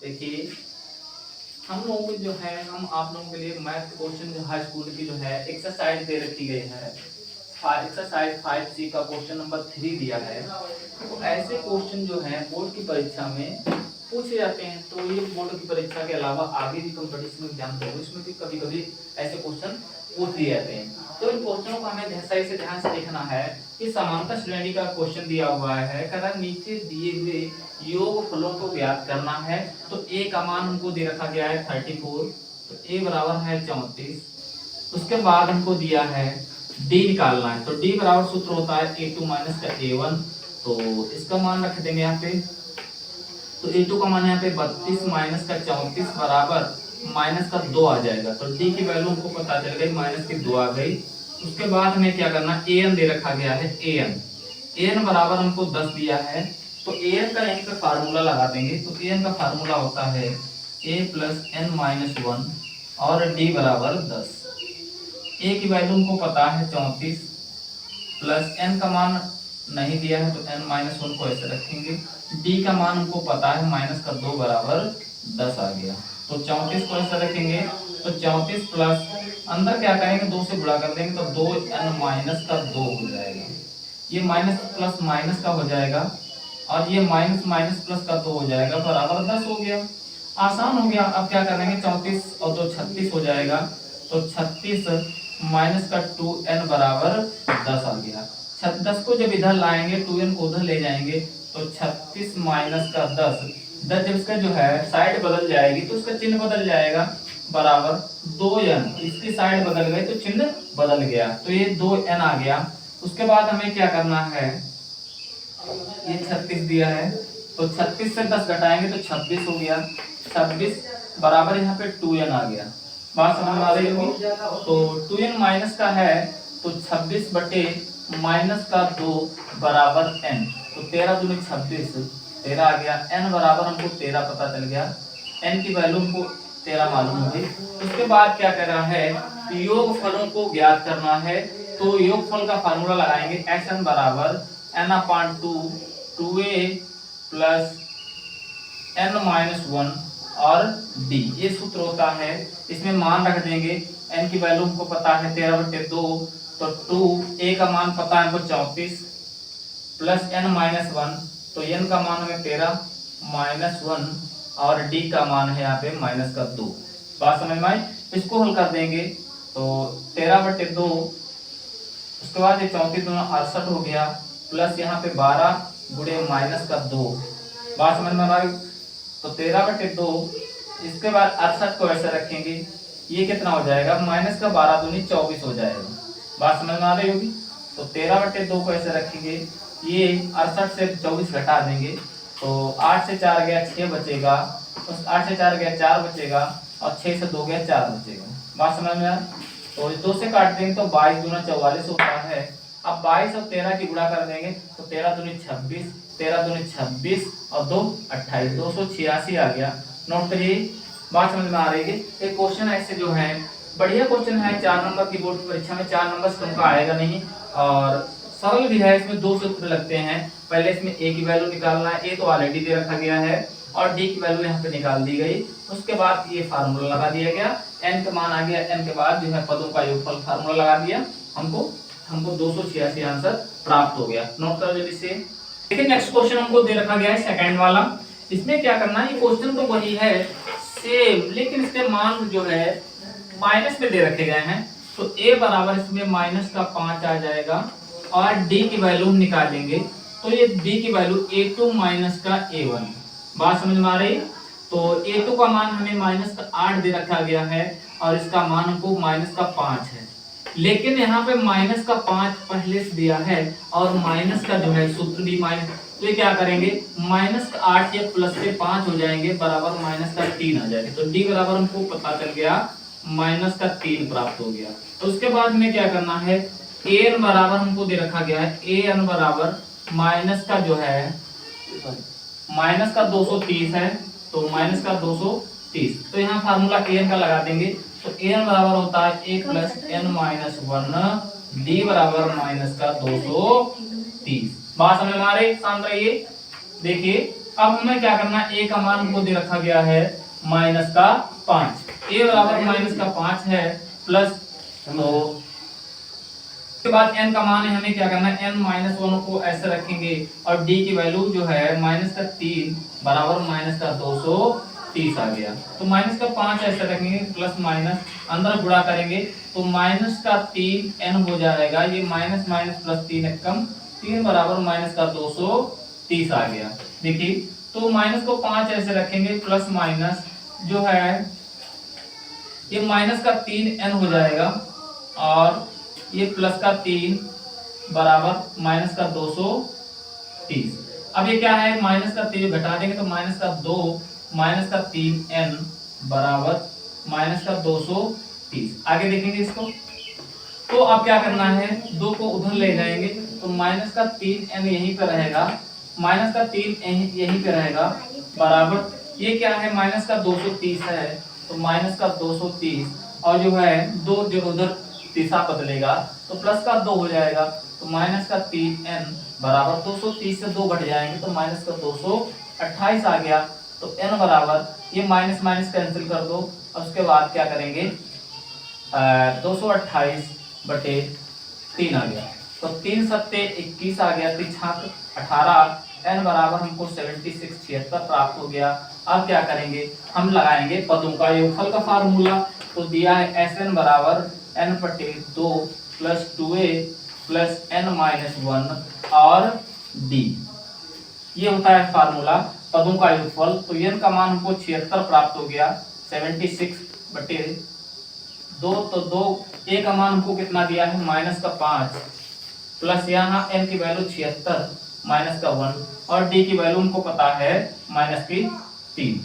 देखिए हम लोगों को जो है हम आप लोगों के लिए मैथ क्वेश्चन जो हाई स्कूल की जो है एक्सरसाइज दे रखी गई है। एक्सरसाइज 5C का क्वेश्चन नंबर 3 दिया है। तो ऐसे क्वेश्चन जो है बोर्ड की परीक्षा में पूछे जाते हैं। तो ये बोर्ड की परीक्षा के अलावा आगे भी कंपटीशन एग्जाम हो इसमें भी कभी कभी ऐसे क्वेश्चन पूछ लिए जाते हैं। तो इन क्वेश्चनों को हमें सही से ध्यान से देखना है कि समांतर श्रेणी का क्वेश्चन दिया हुआ है। कहता है नीचे दिए हुए योग फलों को ज्ञात करना है। तो ए का मान हमको दे रखा गया है 34, तो ए बराबर है 34। उसके बाद हमको दिया है डी निकालना है। तो डी बराबर सूत्र होता है a2 माइनस का a1। तो इसका मान रख देंगे यहाँ पे। तो a2 का मान है यहाँ पे 32 माइनस का 34 बराबर माइनस का 2 आ जाएगा। तो डी की वैल्यू हमको पता चल गई, माइनस की 2 आ गई। उसके बाद हमें क्या करना, an दे रखा गया है। an बराबर हमको 10 दिया है। तो an का यहीं पे फार्मूला लगा देंगे। तो an का फार्मूला होता है a प्लस n माइनस 1 और d बराबर 10। a की वैल्यू हमको पता है 34 प्लस n का मान नहीं दिया है तो n माइनस 1 को ऐसे रखेंगे। d का मान हमको पता है माइनस का 2 बराबर 10 आ गया। तो 34 को ऐसे रखेंगे। तो 34 प्लस अंदर क्या करेंगे, 2 से गुणा कर देंगे तो 2n माइनस का 2 हो जाएगा। ये माइनस प्लस माइनस का हो जाएगा और ये माइनस माइनस प्लस का 2 हो जाएगा बराबर 10 हो गया। आसान हो गया। अब क्या करेंगे, 34 और 2 36 हो जाएगा। तो 36 माइनस का 2n बराबर 10 आ गया। 10 को जब इधर लाएंगे 2n को उधर ले जाएंगे तो 36 माइनस का 10 जब इसका जो है साइड बदल जाएगी तो उसका चिन्ह बदल जाएगा बराबर 2n। इसकी साइड बदल गई तो चिन्ह बदल गया। तो ये 2n आ गया। उसके बाद हमें क्या करना है, ये 36 दिया है तो 36 से 10 घटाएंगे तो 26 हो गया। 26 बराबर यहाँ पे 2n आ गया। बात समझ में आ रही होगी। तो 2n माइनस का है तो 26 बटे माइनस का 2 बराबर n। तो 13 दूनी 26, 13 आ गया। n बराबर हमको 13 पता चल गया। n की वैल्यू हमको 13 मालूम हो गई। उसके बाद क्या कर रहा है, योग फलों को ज्ञात करना है। तो योग फल का फार्मूला लगाएंगे, xn बराबर n/2 2a plus n minus 1 और d, ये सूत्र होता है। इसमें मान रख देंगे। n की वैल्यू हमको पता है 13/2, तो 2a का मान पता है हमको 34 प्लस n माइनस 1, तो n का मान हमें 13 माइनस 1 और d का मान है यहाँ पे माइनस का 2। बात समझ में आई। इसको हल कर देंगे तो 13/2, उसके बाद ये 34 दोनों 68 हो गया प्लस यहाँ पे 12 गुणे माइनस का 2। बात समझ में आ रही। तो 13/2, इसके बाद 68 को ऐसे रखेंगे, ये कितना हो जाएगा, माइनस का 12 दूनी 24 हो जाएगा। बात समझ में आ रही होगी। तो 13/2 को ऐसे रखेंगे, ये 68 से 24 घटा देंगे तो 8 से 4 गया 6 बचेगा, उस 8 से 4 गया 4 बचेगा और 6 से 2 गया 4 बचेगा। बात समझ में आ। तो 2 से काट देंगे तो 22 दूना 44 होता है। अब 22 और 13 की गुणा कर देंगे तो 13 दूनी 26, 13 दूनी 26 और 2 28, 286 आ गया। नोट करिए। बात समझ में आ रही है। एक क्वेश्चन ऐसे जो है बढ़िया क्वेश्चन है, 4 नंबर की बोर्ड की परीक्षा में 4 नंबर से तुमका आएगा नहीं और सरल भी है। इसमें 2 सूत्र लगते हैं। पहले इसमें a की वैल्यू निकालना है, a तो ऑलरेडी दे रखा गया है और d की वैल्यू यहाँ पे निकाल दी गई। उसके बाद ये फार्मूला लगा दिया गया, n का मान आ गया, n के बाद जो है पदों का योगफल फार्मूला लगा दिया, हमको 286 आंसर प्राप्त हो गया। नोट कर लीजिए इसे। देखिए नेक्स्ट क्वेश्चन हमको दे रखा गया है सेकंड वाला। इसमें क्या करना है, ये क्वेश्चन तो वही है सेम, लेकिन इसके मान जो है माइनस में दे रखे गए हैं। तो a बराबर इसमें माइनस का 5 आ जाएगा और d की वैल्यू हम निकालेंगे तो ये d की वैल्यू a2 माइनस का a1। बात समझ में आ रही। तो a2 का मान हमें माइनस का 8 दे रखा गया है और इसका मान हमको माइनस का 5 है, लेकिन यहाँ पे माइनस का 5 पहले से दिया है और माइनस का जो है सूत्र भी माइनस। तो ये क्या करेंगे, माइनस का 8 ये प्लस से 5 हो जाएंगे बराबर माइनस का 3 आ जाएगा। तो d बराबर हमको पता चल गया माइनस का 3 प्राप्त हो गया। तो उसके बाद में क्या करना है, an बराबर हमको दे रखा गया है, an बराबर माइनस का जो है माइनस का 230 है, तो माइनस का 230। तो यहाँ फार्मूला an का लगा देंगे। तो an बराबर होता है a plus n minus 1, d बराबर माइनस का 230। बात समझ में आ रही। शांत रहिए। देखिए अब हमें क्या करना है, ए का मान हमको दे रखा गया है माइनस का 5, ए बराबर माइनस का 5 है प्लस, तो उसके बाद n का मान है, हमें क्या करना है n-1 को ऐसे रखेंगे और d की वैल्यू जो है माइनस का 3 बराबर माइनस का 230 आ गया। तो माइनस का 5 ऐसे रखेंगे प्लस माइनस अंदर गुणा करेंगे तो माइनस का 3n हो जाएगा, ये माइनस माइनस प्लस 3 कम 3 बराबर माइनस का 230 आ गया। देखिए तो माइनस को 5 ऐसे रखेंगे प्लस माइनस जो है ये माइनस का 3n हो जाएगा और ये प्लस का 3 बराबर माइनस का 230। अब ये क्या है, माइनस का 3 घटा देंगे तो माइनस का 2 माइनस का 3n बराबर माइनस का 230। आगे देखेंगे इसको, तो अब क्या करना है, 2 को उधर ले जाएंगे तो माइनस का 3n यहीं पे रहेगा, माइनस का 3 यहीं पे रहेगा बराबर ये क्या है माइनस का 230 है, तो माइनस का 230 और जो है 2 जो उधर तीसरा बदलेगा तो प्लस का 2 हो जाएगा, तो माइनस का 3n बराबर 230 से 2 घट जाएंगे तो माइनस का 228 आ गया। तो n बराबर ये माइनस माइनस कैंसिल कर दो और उसके बाद क्या करेंगे 228 बटे 3 आ गया, तो 3 सत्ते 21 आ गया, 3 छाक 18, n बराबर हमको 76 प्राप्त हो गया। अब क्या करेंगे, हम लगाएंगे पदों का योगफल का फार्मूला, तो दिया है Sn बराबर n बटे 2 प्लस 2a प्लस n-1 और d, ये होता है फार्मूला पदों का योगफल। तो n का मान हमको 76 प्राप्त हो गया, 76 बटे 2, तो 2 a का मान हमको कितना दिया है माइनस का 5 प्लस यहाँ n की वैल्यू 76 माइनस का 1 और d की वैल्यू हमको पता है माइनस की 3।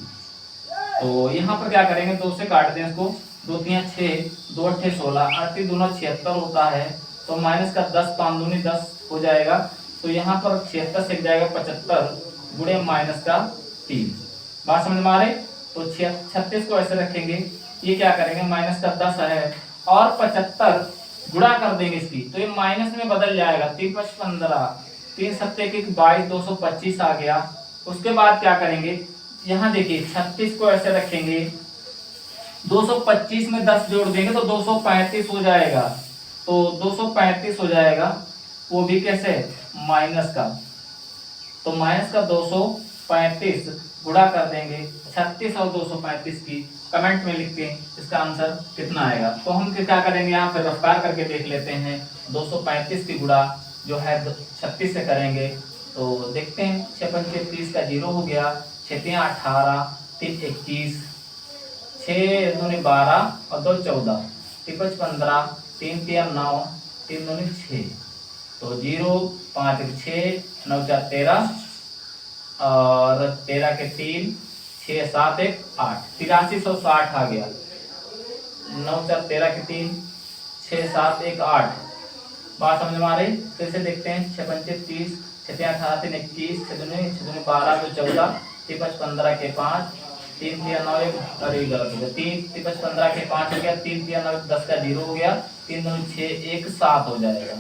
तो यहाँ पर क्या करेंगे, 2 से काट दें इसको, 2 3 6 2 8 16 8 दूना 76 होता है, तो माइनस का 10 5 दूनी 10 हो जाएगा, तो यहाँ पर 76 से जाएगा 75 गुणे माइनस का 3। बात समझ में आ रही, तो 36 को ऐसे रखेंगे, ये क्या करेंगे माइनस का 10 है और 75 गुणा कर देंगे इसकी, तो ये माइनस में बदल जाएगा, 3 5 15 3 सत्ते 22 225 आ गया। उसके बाद क्या करेंगे, यहाँ देखिए 36 को ऐसे रखेंगे, 225 में 10 जोड़ देंगे तो 235 हो जाएगा, तो 235 हो जाएगा, वो भी कैसे माइनस का, तो माइनस का 235 गुणा कर देंगे 36 और 235 की, कमेंट में लिखते हैं इसका आंसर कितना आएगा। तो हम क्या करेंगे, यहाँ पे रफ्तार करके देख लेते हैं, 235 की गुणा जो है 36 से करेंगे तो देखते हैं 6 पंचे 30 का 0 हो गया, 6 3 18 3 21 6 दूनी 12 और 2 14 3 5 15 3 3 9 3 दूनी 6, तो 0 5 6 9 4 13 और 13 के 3 6 7 1 8 8360 आ गया, 9 4 13 के 3 6 7 1 8। बात समझ में आ रही, फिर से देखते हैं 6 पंचे 30 6 3 18 3 21 6 दूनी 12 2 14 3 5 15 के 5 3 3 9 1, अरे गलत हो गया, 3 5 15 के 5 हो गया, 3 3 9 10 का 0 हो गया, 3 2 6 1 7 हो जाएगा।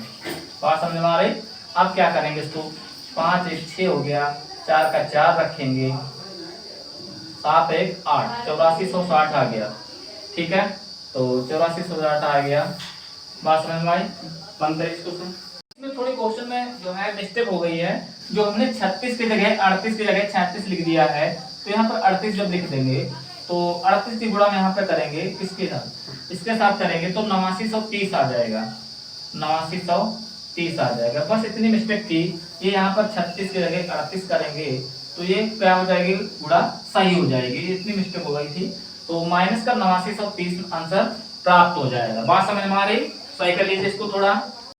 बात समझ में आ रही, अब क्या करेंगे इसको, 5 1 6 हो गया, 4 का 4 रखेंगे, 7 1 8 8460 आ गया, ठीक है, तो 8460 आ गया। बात समझ में आई, बंद करें इसको। इसमें थोड़ी क्वेश्चन में जो है मिस्टेक हो गई है, जो हमने 36 की जगह 38 की जगह 36 लिख दिया है, तो यहाँ पर 38 जब लिख देंगे तो 38 की गुणा में यहाँ पे करेंगे किसके साथ, इसके साथ करेंगे तो 8930 आ जाएगा, 8930 आ जाएगा। बस इतनी मिस्टेक थी, ये यहाँ पर 36 की जगह 38 करेंगे तो ये क्या हो जाएगी, गुणा सही हो जाएगी, इतनी मिस्टेक हो गई थी, तो माइनस का 8930 आंसर प्राप्त हो जाएगा। बात समझ में आ रही, सही कर लीजिए इसको थोड़ा।